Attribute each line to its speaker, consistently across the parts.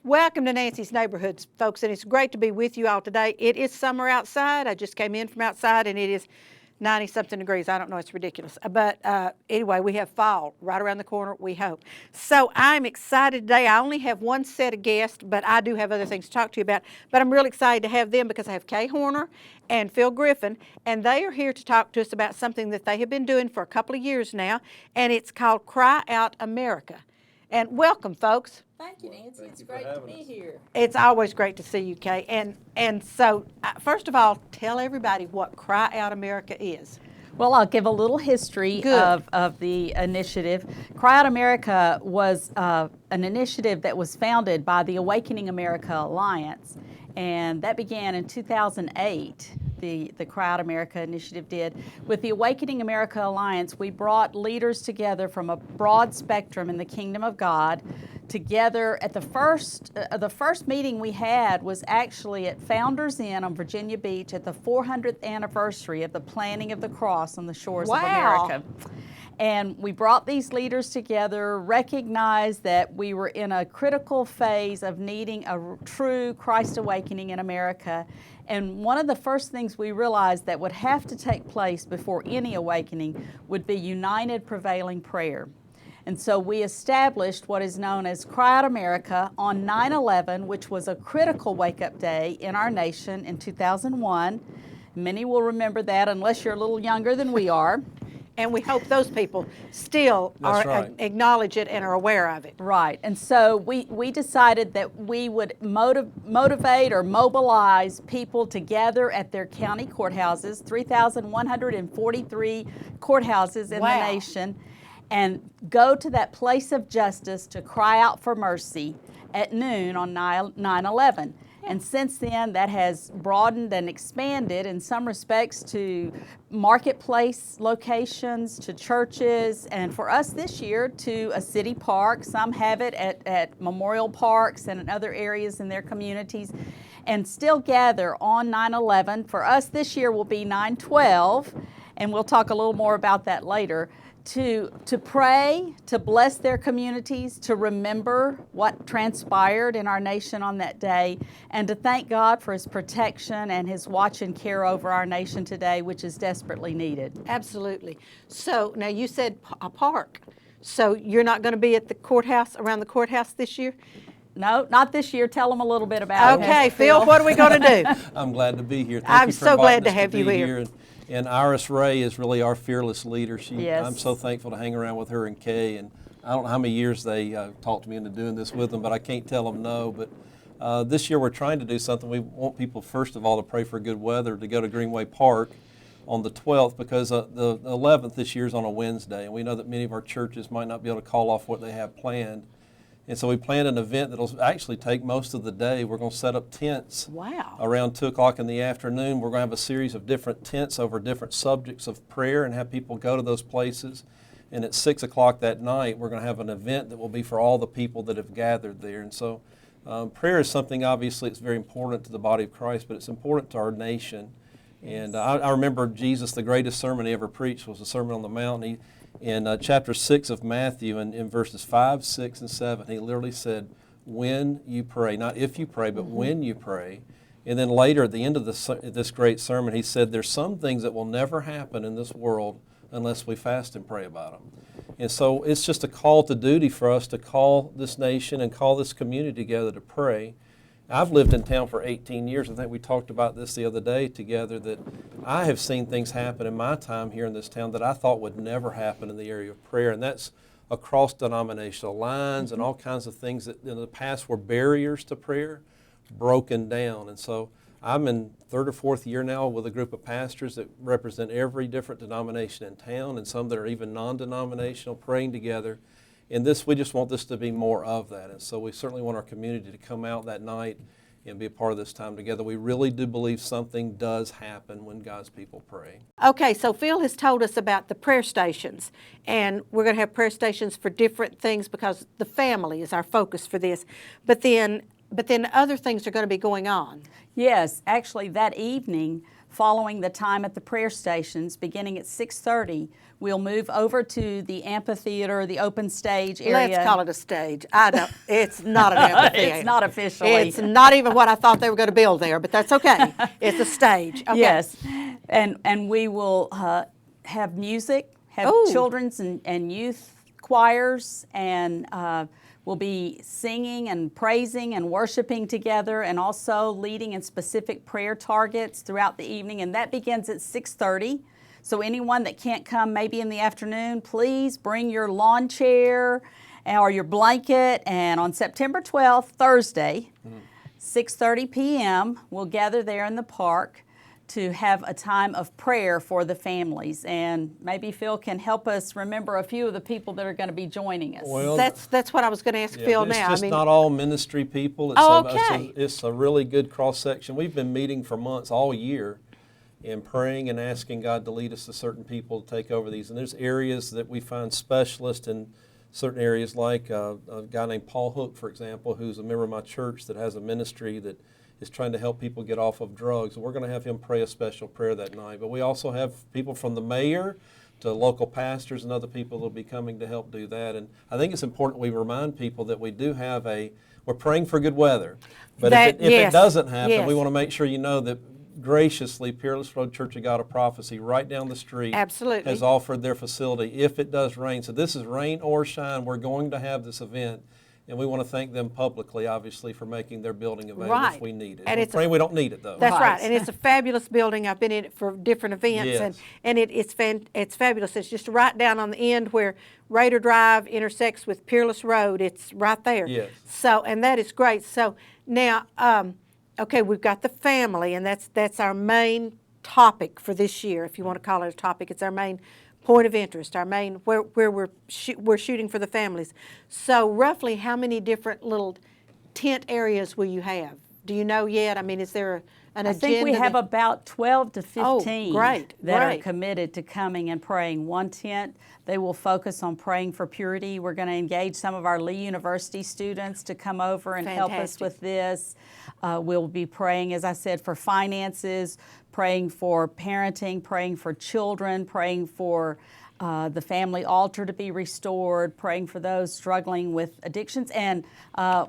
Speaker 1: Welcome to Nancy's Neighborhoods, folks, and it's great to be with you all today. It is summer outside. I just came in from outside, and it is 90-something degrees. I don't know, it's ridiculous. But anyway, we have fall right around the corner, we hope. So I'm excited today. I only have one set of guests, but I do have other things to talk to you about. But I'm really excited to have them because I have Kay Horner and Phil Griffin, and they are here to talk to us about something that they have been doing for a couple of years now, and it's called Cry Out America. And welcome, folks.
Speaker 2: Thank you, Nancy. It's great to be here.
Speaker 1: It's always great to see you, Kay. And so, first of all, tell everybody what Cry Out America is.
Speaker 2: Well, I'll give a little history of the initiative. Cry Out America was an initiative that was founded by the Awakening America Alliance, and that began in 2008. The Cry Out America initiative did. With the Awakening America Alliance, we brought leaders together from a broad spectrum in the kingdom of God together at the first meeting we had was actually at Founders Inn on Virginia Beach at the 400th anniversary of the planting of the cross on the shores of America. And we brought these leaders together, recognized that we were in a critical phase of needing a true Christ awakening in America. And one of the first things we realized that would have to take place before any awakening would be united prevailing prayer. And so we established what is known as Cry Out America on 9/11, which was a critical wake-up day in our nation in 2001. Many will remember that unless you're a little younger than we are.
Speaker 1: And we hope those people still acknowledge it and are aware of it.
Speaker 2: Right. And so we decided that we would motivate or mobilize people together at their county courthouses, 3,143 courthouses in the nation, and go to that place of justice to cry out for mercy at noon on 9/11. And since then, that has broadened and expanded in some respects to marketplace locations, to churches, and for us this year to a city park. Some have it at memorial parks and in other areas in their communities, and still gather on 9/11. For us this year will be 9/12, and we'll talk a little more about that later. To pray, to bless their communities, to remember what transpired in our nation on that day, and to thank God for His protection and His watch and care over our nation today, which is desperately needed.
Speaker 1: Absolutely. So now you said a park. So you're not going to be at the courthouse, around the courthouse this year?
Speaker 2: No, not this year. Tell them a little bit about it.
Speaker 1: Okay, Phil, what are we going to do?
Speaker 3: I'm glad to be here.
Speaker 1: I'm so glad to have you here.
Speaker 3: And Iris Ray is really our fearless leader.
Speaker 2: Yes.
Speaker 3: I'm so thankful to hang around with her and Kay. And I don't know how many years they talked me into doing this with them, but I can't tell them no. But this year we're trying to do something. We want people, first of all, to pray for good weather, to go to Greenway Park on the 12th, because the 11th this year is on a Wednesday. And we know that many of our churches might not be able to call off what they have planned. And so we planned an event that will actually take most of the day. We're going to set up tents around 2 o'clock in the afternoon. We're going to have a series of different tents over different subjects of prayer and have people go to those places. And at 6 o'clock that night, we're going to have an event that will be for all the people that have gathered there. And so prayer is something, obviously, it's very important to the body of Christ, but it's important to our nation. And I remember Jesus, the greatest sermon he ever preached was the Sermon on the Mount. In chapter 6 of Matthew, in verses 5, 6, and 7, he literally said, when you pray, not if you pray, but when you pray. And then later at the end of this great sermon, he said, there's some things that will never happen in this world unless we fast and pray about them. And so it's just a call to duty for us to call this nation and call this community together to pray. I've lived in town for 18 years. I think we talked about this the other day together, that I have seen things happen in my time here in this town that I thought would never happen in the area of prayer, and that's across denominational lines and all kinds of things that in the past were barriers to prayer, broken down. And so I'm in third or fourth year now with a group of pastors that represent every different denomination in town, and some that are even non-denominational, praying together. And we just want this to be more of that. And so we certainly want our community to come out that night and be a part of this time together. We really do believe something does happen when God's people pray.
Speaker 1: Okay, so Phil has told us about the prayer stations, and we're going to have prayer stations for different things because the family is our focus for this. But then other things are going to be going on.
Speaker 2: Yes, actually that evening, following the time at the prayer stations, beginning at 6:30, we'll move over to the amphitheater, the open stage area.
Speaker 1: Let's call it a stage. I don't. It's not an amphitheater.
Speaker 2: It's not officially.
Speaker 1: It's not even what I thought they were going to build there, but that's okay. It's a stage. Okay.
Speaker 2: Yes, and we will have music, have
Speaker 1: Ooh.
Speaker 2: children's and youth choirs, and we'll be singing and praising and worshiping together, and also leading in specific prayer targets throughout the evening, and that begins at 6:30. So anyone that can't come maybe in the afternoon, please bring your lawn chair or your blanket, and on September 12th, Thursday, 6:30 p.m., we'll gather there in the park to have a time of prayer for the families. And maybe Phil can help us remember a few of the people that are going to be joining us.
Speaker 3: Well,
Speaker 1: That's what I was going to ask Phil
Speaker 3: it's
Speaker 1: now.
Speaker 3: just not all ministry people. It's
Speaker 1: Oh,
Speaker 3: a,
Speaker 1: okay.
Speaker 3: it's a really good cross section. We've been meeting for months, all year, and praying and asking God to lead us to certain people to take over these. And there's areas that we find specialists in certain areas, like a guy named Paul Hook, for example, who's a member of my church that has a ministry that is trying to help people get off of drugs. We're going to have him pray a special prayer that night. But we also have people from the mayor to local pastors and other people that will be coming to help do that. And I think it's important we remind people that we do have we're praying for good weather. But if it doesn't happen, we want to make sure you know that graciously Peerless Road Church of God of Prophecy right down the street
Speaker 1: Absolutely.
Speaker 3: has offered their facility if it does rain. So this is rain or shine. We're going to have this event. And we want to thank them publicly, obviously, for making their building available
Speaker 1: Right.
Speaker 3: if we need it.
Speaker 1: And
Speaker 3: We're
Speaker 1: it's
Speaker 3: praying we don't need it, though.
Speaker 1: That's
Speaker 2: Right.
Speaker 1: right, and it's a fabulous building. I've been in it for different events,
Speaker 3: Yes.
Speaker 1: and it's fabulous. It's just right down on the end where Raider Drive intersects with Peerless Road. It's right there.
Speaker 3: Yes.
Speaker 1: So, and that is great. So now, okay, we've got the family, and that's our main topic for this year, if you want to call it a topic. It's our main point of interest, our main where we're shooting for the families. So roughly, how many different little tent areas will you have? Do you know yet? I mean, is there an
Speaker 2: I
Speaker 1: agenda?
Speaker 2: think we have
Speaker 1: that-
Speaker 2: about 12 to 15
Speaker 1: great,
Speaker 2: that are
Speaker 1: great.
Speaker 2: committed to coming and praying. One tent, they will focus on praying for purity. We're going to engage some of our Lee University students to come over and help us
Speaker 1: Fantastic.
Speaker 2: with this. We'll be praying, as I said, for finances, praying for parenting, praying for children, praying for the family altar to be restored, praying for those struggling with addictions. And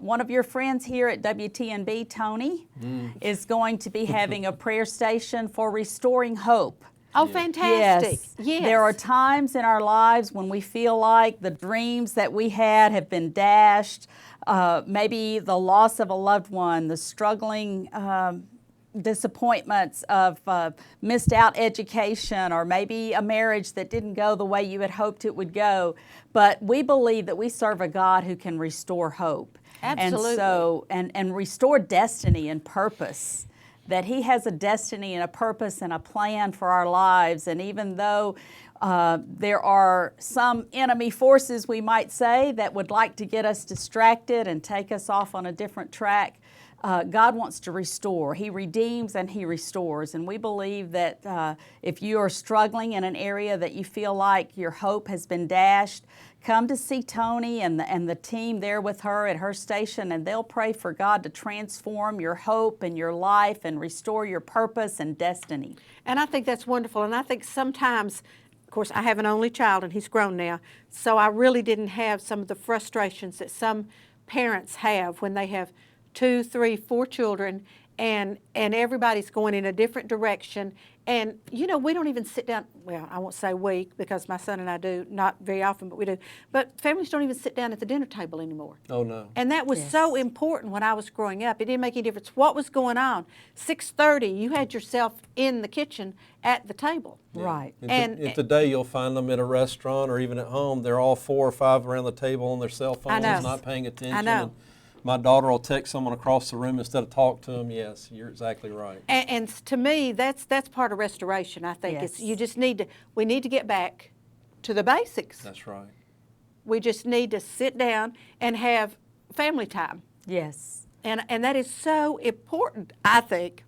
Speaker 2: one of your friends here at WTNB, Tony, is going to be having a prayer station for restoring hope.
Speaker 1: Oh, fantastic! Yes.
Speaker 2: There are times in our lives when we feel like the dreams that we had have been dashed, maybe the loss of a loved one, the struggling disappointments of missed out education, or maybe a marriage that didn't go the way you had hoped it would go. But we believe that we serve a God who can restore hope.
Speaker 1: Absolutely.
Speaker 2: And so, and restore destiny and purpose. That He has a destiny and a purpose and a plan for our lives. And even though there are some enemy forces, we might say, that would like to get us distracted and take us off on a different track, God wants to restore. He redeems and He restores. And we believe that if you are struggling in an area that you feel like your hope has been dashed, come to see Tony and the team there with her at her station, and they'll pray for God to transform your hope and your life and restore your purpose and destiny.
Speaker 1: And I think that's wonderful. And I think sometimes, of course, I have an only child, and he's grown now, so I really didn't have some of the frustrations that some parents have when they have 2, 3, 4 children, and everybody's going in a different direction. And, you know, we don't even sit down, well, I won't say we, because my son and I do, not very often, but we do. But families don't even sit down at the dinner table anymore.
Speaker 3: Oh, no.
Speaker 1: And that was so important when I was growing up. It didn't make any difference what was going on. 6:30, you had yourself in the kitchen at the table.
Speaker 2: Right.
Speaker 3: And today you'll find them at a restaurant or even at home. They're all 4 or 5 around the table on their cell phones,
Speaker 1: know.
Speaker 3: not paying attention.
Speaker 1: I know.
Speaker 3: And my daughter will text someone across the room instead of talk to them. Yes, you're exactly right.
Speaker 1: And to me, that's part of restoration. I think
Speaker 2: Yes.
Speaker 1: it's you just we need to get back to the basics.
Speaker 3: That's right.
Speaker 1: We just need to sit down and have family time,
Speaker 2: Yes.
Speaker 1: and that is so important. I think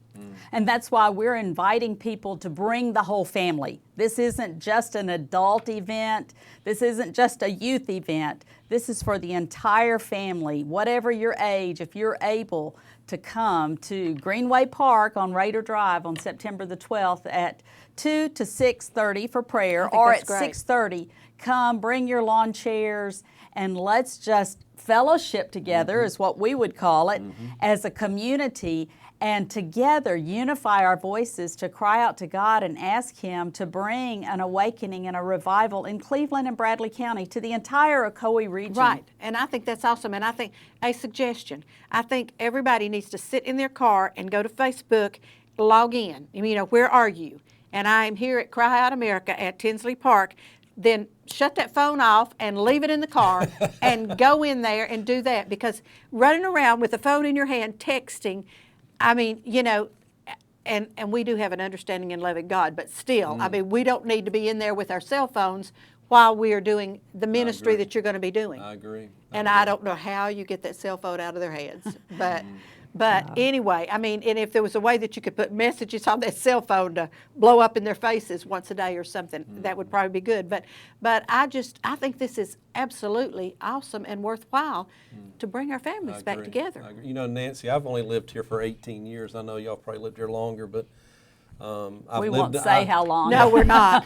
Speaker 2: And that's why we're inviting people to bring the whole family. This isn't just an adult event. This isn't just a youth event. This is for the entire family, whatever your age, if you're able to come to Greenway Park on Raider Drive on September the 12th at 2 to 6:30 for prayer, or
Speaker 1: that's
Speaker 2: at
Speaker 1: great.
Speaker 2: 6:30. Come, bring your lawn chairs, and let's just fellowship together, is what we would call it, as a community, and together unify our voices to cry out to God and ask Him to bring an awakening and a revival in Cleveland and Bradley County to the entire Ocoee region.
Speaker 1: Right, and I think that's awesome. And I think a suggestion, I think everybody needs to sit in their car and go to Facebook, log in. You know, where are you? And I am here at Cry Out America at Tinsley Park. Then shut that phone off and leave it in the car and go in there and do that, because running around with the phone in your hand texting, I mean, you know, and we do have an understanding and loving God, but still, I mean, we don't need to be in there with our cell phones while we are doing the ministry
Speaker 3: agree.
Speaker 1: that you're going to be doing.
Speaker 3: I agree.
Speaker 1: And I don't know how you get that cell phone out of their hands, but anyway, I mean, and if there was a way that you could put messages on that cell phone to blow up in their faces once a day or something, that would probably be good. But I think this is absolutely awesome and worthwhile to bring our families back together.
Speaker 3: I agree. You know, Nancy, I've only lived here for 18 years. I know y'all probably lived here longer, but
Speaker 2: We won't say how long.
Speaker 1: No, we're not.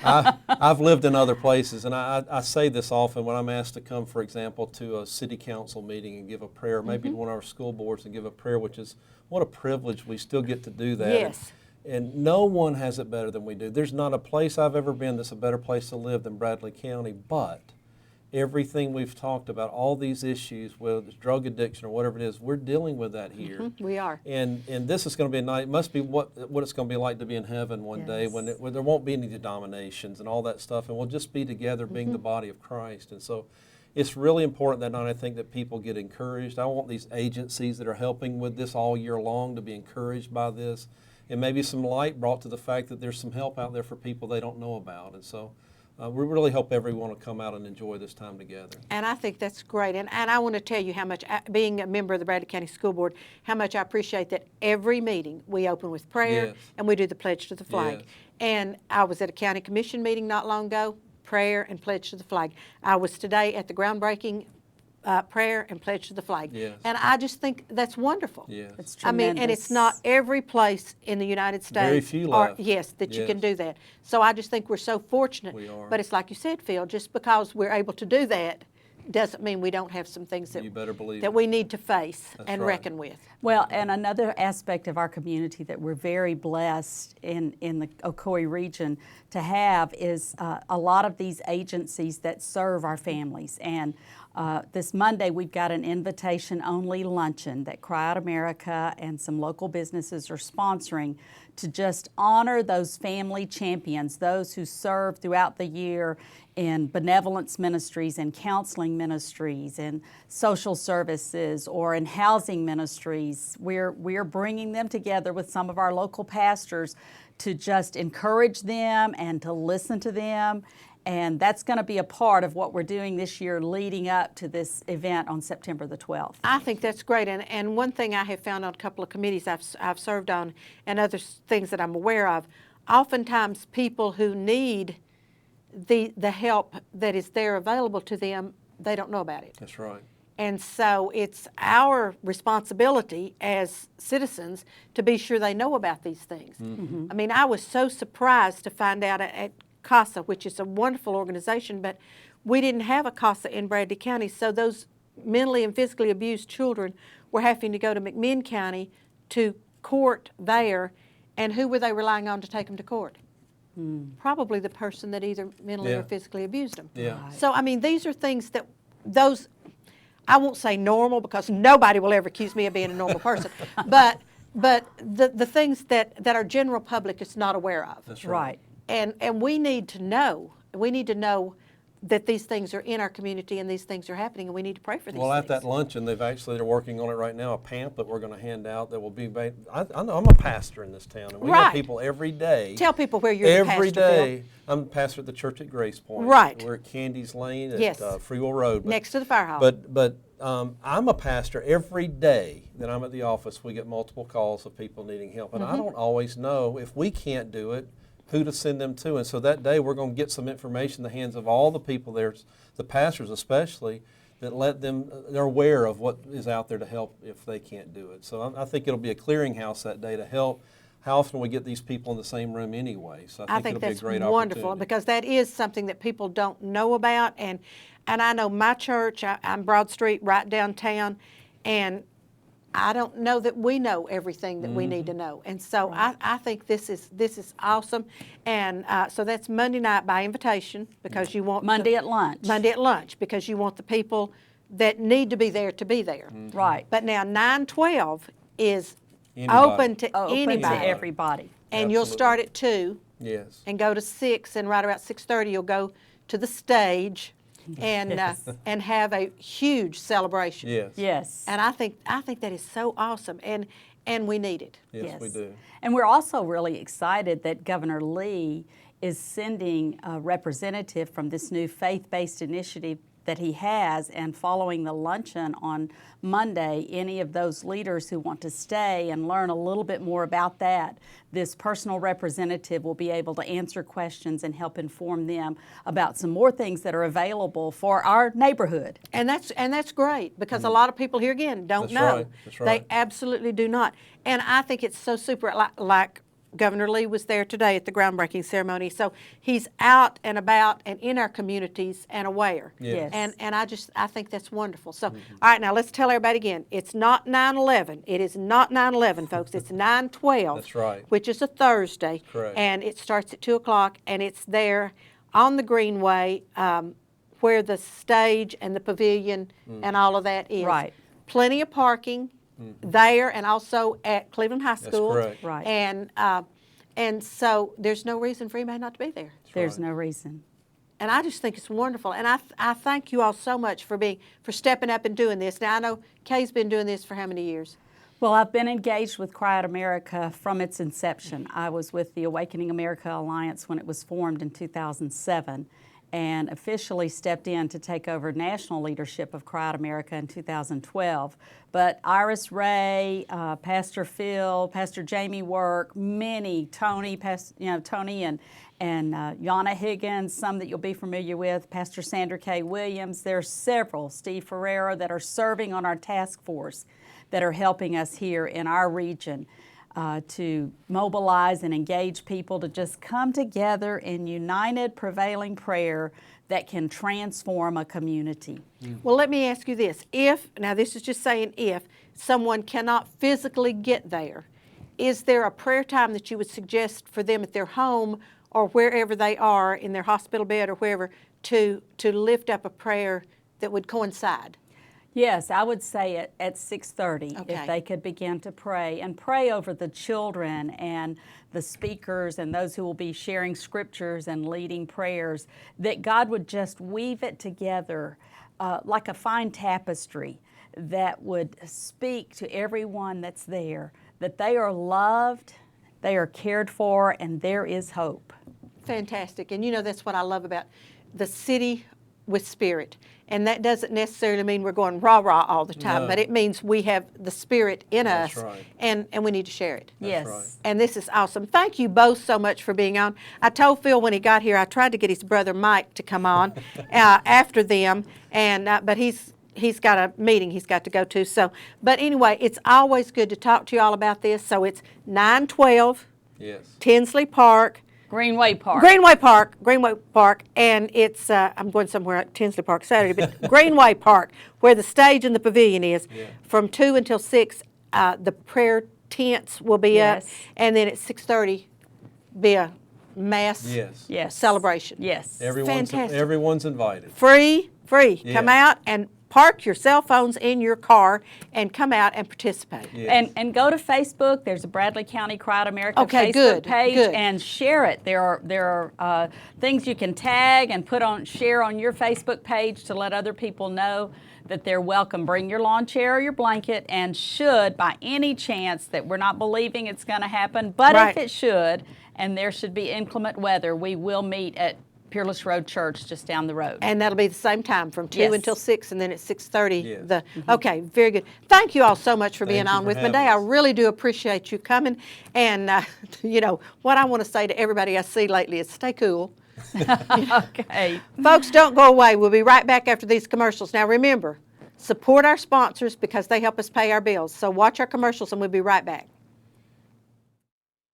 Speaker 3: I've lived in other places, and I say this often when I'm asked to come, for example, to a city council meeting and give a prayer, maybe to one of our school boards and give a prayer, which is what a privilege we still get to do that.
Speaker 1: Yes.
Speaker 3: And no one has it better than we do. There's not a place I've ever been that's a better place to live than Bradley County, but everything we've talked about, all these issues, whether it's drug addiction or whatever it is, we're dealing with that here.
Speaker 1: We are.
Speaker 3: And this is going to be a night. It must be what it's going to be like to be in heaven one day when there won't be any denominations and all that stuff, and we'll just be together being the body of Christ. And so it's really important that night, I think, that people get encouraged. I want these agencies that are helping with this all year long to be encouraged by this, and maybe some light brought to the fact that there's some help out there for people they don't know about. And so we really hope everyone will come out and enjoy this time together.
Speaker 1: And I think that's great. And I want to tell you how much, being a member of the Bradley County School Board, how much I appreciate that every meeting we open with prayer
Speaker 3: Yes.
Speaker 1: and we do the pledge to the flag.
Speaker 3: Yes.
Speaker 1: And I was at a county commission meeting not long ago, prayer and pledge to the flag. I was today at the groundbreaking prayer and pledge to the flag.
Speaker 3: Yes.
Speaker 1: And I just think that's wonderful.
Speaker 3: Yes.
Speaker 2: It's
Speaker 1: I mean, and it's not every place in the United States.
Speaker 3: Very few left.
Speaker 1: Yes, that you can
Speaker 3: Yes.
Speaker 1: do that. So I just think we're so fortunate.
Speaker 3: We are.
Speaker 1: But it's like you said, Phil, just because we're able to do that doesn't mean we don't have some things
Speaker 3: You better believe
Speaker 1: that
Speaker 3: it.
Speaker 1: we need to face
Speaker 3: That's
Speaker 1: and
Speaker 3: right.
Speaker 1: reckon with.
Speaker 2: Well, and another aspect of our community that we're very blessed in the Ocoee region to have is a lot of these agencies that serve our families. And this Monday, we've got an invitation-only luncheon that Cry Out America and some local businesses are sponsoring to just honor those family champions, those who serve throughout the year in benevolence ministries and counseling ministries and social services or in housing ministries. We're bringing them together with some of our local pastors to just encourage them and to listen to them. And that's going to be a part of what we're doing this year leading up to this event on September the 12th.
Speaker 1: I think that's great. And one thing I have found on a couple of committees I've served on and other things that I'm aware of, oftentimes people who need the help that is there available to them, they don't know about it.
Speaker 3: That's right.
Speaker 1: And so it's our responsibility as citizens to be sure they know about these things. I mean, I was so surprised to find out at CASA, which is a wonderful organization, but we didn't have a CASA in Bradley County, so those mentally and physically abused children were having to go to McMinn County to court there, and who were they relying on to take them to court? Probably the person that either mentally or
Speaker 3: Yeah.
Speaker 1: physically abused them.
Speaker 3: Yeah.
Speaker 1: So, I mean, these are things that those, I won't say normal because nobody will ever accuse me of being a normal person, but the things that our general public is not aware of.
Speaker 3: That's right.
Speaker 1: And we need to know that these things are in our community and these things are happening, and we need to pray for these
Speaker 3: Well,
Speaker 1: things.
Speaker 3: at that luncheon, they're working on it right now, a pamphlet we're going to hand out that will be made. I know I'm a pastor in this town, and we
Speaker 1: Right.
Speaker 3: have people every day.
Speaker 1: Tell people where you're the
Speaker 3: Every
Speaker 1: pastor, Phil.
Speaker 3: day. I'm the pastor at the church at Grace Point.
Speaker 1: Right.
Speaker 3: We're at Candy's Lane at
Speaker 1: Yes.
Speaker 3: Freewell Road.
Speaker 1: Next to the fire hall.
Speaker 3: But I'm a pastor. Every day that I'm at the office, we get multiple calls of people needing help. And I don't always know, if we can't do it, who to send them to. And so that day we're going to get some information in the hands of all the people there, the pastors especially, that let them, they're aware of what is out there to help if they can't do it. So I think it'll be a clearinghouse that day to help. How often we get these people in the same room anyway? So I think it'll
Speaker 1: that's
Speaker 3: be a great
Speaker 1: wonderful
Speaker 3: opportunity.
Speaker 1: because that is something that people don't know about. And I know my church, I'm Broad Street, right downtown, and I don't know that we know everything that we need to know. And so I think this is awesome. And so that's Monday night by invitation because you want
Speaker 2: Monday at lunch.
Speaker 1: Monday at lunch because you want the people that need to be there to be there.
Speaker 2: Right.
Speaker 1: But now 9/12 is
Speaker 3: Anybody.
Speaker 1: open to
Speaker 2: Open
Speaker 1: anybody.
Speaker 2: to everybody.
Speaker 1: And you'll start at 2
Speaker 3: Yes.
Speaker 1: and go to 6, and right about 6:30 you'll go to the stage and and have a huge celebration.
Speaker 3: Yes.
Speaker 2: Yes.
Speaker 1: And I think that is so awesome, and we need it.
Speaker 3: Yes, we do.
Speaker 2: And we're also really excited that Governor Lee is sending a representative from this new faith-based initiative that he has, and following the luncheon on Monday, any of those leaders who want to stay and learn a little bit more about that, this personal representative will be able to answer questions and help inform them about some more things that are available for our neighborhood.
Speaker 1: And that's great because a lot of people here again don't
Speaker 3: That's
Speaker 1: know.
Speaker 3: right. That's right.
Speaker 1: They absolutely do not. And I think it's so super, like Governor Lee was there today at the groundbreaking ceremony. So he's out and about and in our communities and aware.
Speaker 3: Yes.
Speaker 1: And I think that's wonderful. So, all right, now let's tell everybody again. It's not 9/11. It is not 9/11, folks. It's 9/12.
Speaker 3: That's right.
Speaker 1: Which is a Thursday.
Speaker 3: Correct.
Speaker 1: And it starts at 2 o'clock, and it's there on the Greenway where the stage and the pavilion and all of that is.
Speaker 2: Right.
Speaker 1: Plenty of parking there and also at Cleveland High School.
Speaker 3: correct.
Speaker 2: Right.
Speaker 1: And so there's no reason for anybody not to be there.
Speaker 2: There's no reason.
Speaker 1: And I just think it's wonderful. And I thank you all so much for stepping up and doing this. Now, I know Kay's been doing this for how many years?
Speaker 2: Well, I've been engaged with Cry Out America from its inception. I was with the Awakening America Alliance when it was formed in 2007 and officially stepped in to take over national leadership of Cry Out America in 2012. But Iris Ray, Pastor Phil, Pastor Jamie Work, many, Tony and Yana Higgins, some that you'll be familiar with, Pastor Sandra K. Williams. There are several, Steve Ferrero, that are serving on our task force that are helping us here in our region to mobilize and engage people to just come together in united, prevailing prayer that can transform a community.
Speaker 1: Well, let me ask you this. Now this is just saying if someone cannot physically get there, is there a prayer time that you would suggest for them at their home or wherever they are in their hospital bed or wherever to lift up a prayer that would coincide?
Speaker 2: Yes, I would say at 6:30
Speaker 1: Okay.
Speaker 2: if they could begin to pray and pray over the children and the speakers and those who will be sharing scriptures and leading prayers, that God would just weave it together like a fine tapestry that would speak to everyone that's there, that they are loved, they are cared for, and there is hope.
Speaker 1: Fantastic. And that's what I love about the city with spirit. And that doesn't necessarily mean we're going rah-rah all the time,
Speaker 3: No.
Speaker 1: but it means we have the spirit in
Speaker 3: That's
Speaker 1: us
Speaker 3: right.
Speaker 1: and we need to share it.
Speaker 2: Yes.
Speaker 3: right.
Speaker 1: And this is awesome. Thank you both so much for being on. I told Phil when he got here, I tried to get his brother Mike to come on after them, and but he's got a meeting he's got to go to. So, but anyway, it's always good to talk to you all about this. So it's 9/12,
Speaker 3: Yes.
Speaker 1: Tinsley Park.
Speaker 2: Greenway Park.
Speaker 1: Greenway Park, and it's, I'm going somewhere at Tinsley Park Saturday, but Greenway Park, where the stage and the pavilion is, from 2 until 6, the prayer tents will be up,
Speaker 2: Yes.
Speaker 1: and then at 6:30, be a mass
Speaker 3: Yes.
Speaker 1: celebration.
Speaker 2: Yes.
Speaker 1: Fantastic.
Speaker 3: Everyone's invited.
Speaker 1: Free.
Speaker 3: Yeah.
Speaker 1: Come out and park your cell phones in your car and come out and participate.
Speaker 3: Yes.
Speaker 2: And go to Facebook. There's a Bradley County Cry Out America
Speaker 1: Okay,
Speaker 2: Facebook
Speaker 1: good,
Speaker 2: page,
Speaker 1: good.
Speaker 2: and share it. There are things you can tag and share on your Facebook page to let other people know that they're welcome. Bring your lawn chair or your blanket, and should, by any chance that we're not believing it's going to happen, but
Speaker 1: Right.
Speaker 2: if it should, and there should be inclement weather, we will meet at Peerless Road Church just down the road.
Speaker 1: And that'll be the same time from 2
Speaker 2: Yes.
Speaker 1: until 6, and then at 6:30.
Speaker 3: Yes.
Speaker 1: Okay, very good. Thank you all so much for being
Speaker 3: Thank you
Speaker 1: on
Speaker 3: for
Speaker 1: with me
Speaker 3: having
Speaker 1: today. I
Speaker 3: us.
Speaker 1: really do appreciate you coming. And, you know, what I want to say to everybody I see lately is stay cool.
Speaker 2: Okay.
Speaker 1: Folks, don't go away. We'll be right back after these commercials. Now, remember, support our sponsors because they help us pay our bills. So watch our commercials, and we'll be right back.